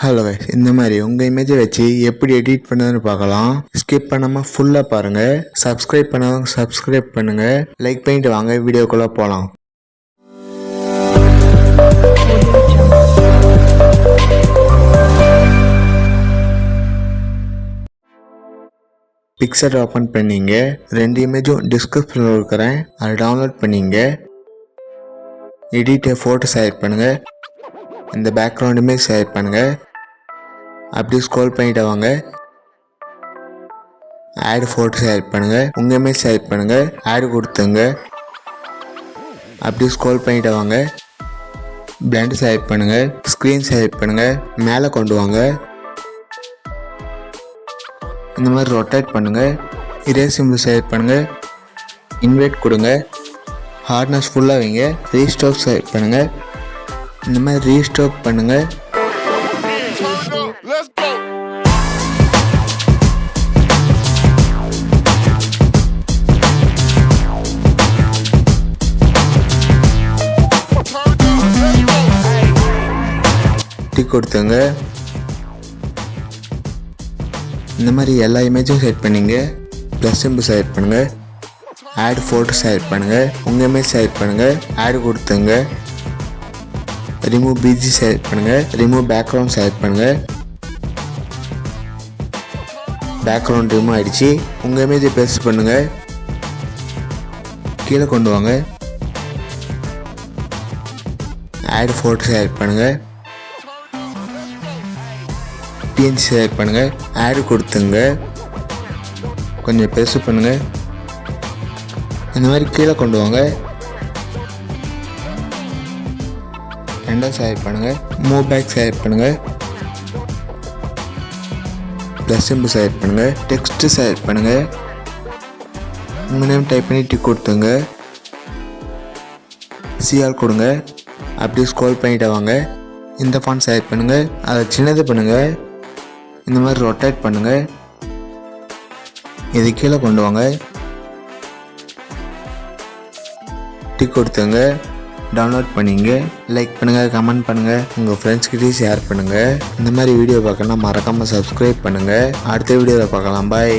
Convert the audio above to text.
Hello guys, இந்த மாதிரி உங்கள் இமேஜை வச்சு எப்படி எடிட் பண்ணுறதுன்னு பார்க்கலாம். ஸ்கிப் பண்ணாமல் ஃபுல்லாக பாருங்கள். சப்ஸ்கிரைப் பண்ணாதவங்க சப்ஸ்கிரைப் பண்ணுங்கள். லைக் பண்ணிட்டு வாங்க வீடியோக்குள்ளே போகலாம். பிக்சர் ஓப்பன் பண்ணிங்க. 2 இமேஜும் டிஸ்கிரிப்ஷனில் இருக்கிறேன், அதை டவுன்லோட் பண்ணிங்க. எடிட்டை ஃபோட்டோ செலக்ட் பண்ணுங்கள். இந்த பேக்ரவுண்ட் இமேஜ் செலக்ட் பண்ணுங்கள். அப்படியே ஸ்க்ரோல் பண்ணிட்டு வாங்க. ஆட் ஃபோட்டோ செலக்ட் பண்ணுங்கள். உங்கள் இமேஜ் செலக்ட் பண்ணுங்கள். ஆட் கொடுத்துங்க. அப்படியே ஸ்க்ரோல் பண்ணிட்டு வாங்க. பிளண்ட் செலக்ட் பண்ணுங்கள். ஸ்க்ரீன் செலக்ட் பண்ணுங்கள். மேலே கொண்டு வாங்க. இந்த மாதிரி ரொட்டேட் பண்ணுங்கள். இரேஸ் சிம்பிள் செலக்ட் பண்ணுங்கள். இன்வெர்ட் கொடுங்க. ஹார்ட்னஸ் ஃபுல்லாக வைங்க. ரீஸ்டோக் செலக்ட் பண்ணுங்கள். இந்த மாதிரி ரீஸ்டோக் பண்ணுங்கள். டிக் கொடுத்துங்க. இந்த மாதிரி எல்லா இமேஜும் செலக்ட் பண்ணிங்க. ப்ளஸ் சிம்பிள் செலக்ட் பண்ணுங்கள். ஆட் ஃபோட்டோ செலக்ட் பண்ணுங்கள். உங்கள் இமேஜ் செலக்ட் பண்ணுங்கள். ஆட் கொடுத்துங்க. ரிமூவ் பிஜி செலக்ட் பண்ணுங்கள். ரிமூவ் பேக்ரவுண்ட் செலக்ட் பண்ணுங்கள். பேக்ரவுண்ட் ரிமூவ் ஆகிடுச்சு. உங்கள் இமேஜை ப்ரெஸ் பண்ணுங்கள். கீழே கொண்டு வாங்க. ஆட் ஃபோட்டோ செலக்ட் பண்ணுங்கள். பிஎன்ஜி செலக்ட் பண்ணுங்கள். ஆட் கொடுத்துங்க. கொஞ்சம் பெருசு பண்ணுங்கள். இந்த மாதிரி கீழே கொண்டு வாங்க. ரெண்டாவது செலக்ட் பண்ணுங்கள். மூவ் பேக் செலக்ட் பண்ணுங்கள். ப்ளஸ் சிம்பிள் செலக்ட் பண்ணுங்கள். டெக்ஸ்ட் செலக்ட் பண்ணுங்கள். உங்கள் நேம் டைப் பண்ணி டிக் கொடுத்துங்க. சிஆர் கொடுங்க. அப்படியே ஸ்க்ரோல் பண்ணிட்டு வாங்க. இந்த ஃபாண்ட் செலக்ட் பண்ணுங்கள். அதை சின்னது பண்ணுங்கள். இந்த மாதிரி ரொட்டேட் பண்ணுங்கள். இது கீழே கொண்டு வாங்க. டிக் கொடுத்துங்க. டவுன்லோட் பண்ணிங்க. லைக் பண்ணுங்கள், கமெண்ட் பண்ணுங்கள், உங்கள் ஃப்ரெண்ட்ஸ்கிட்டையும் ஷேர் பண்ணுங்கள். இந்த மாதிரி வீடியோ பார்க்கணுன்னா மறக்காமல் சப்ஸ்கிரைப் பண்ணுங்கள். அடுத்த வீடியோவில் பார்க்கலாம். பாய்.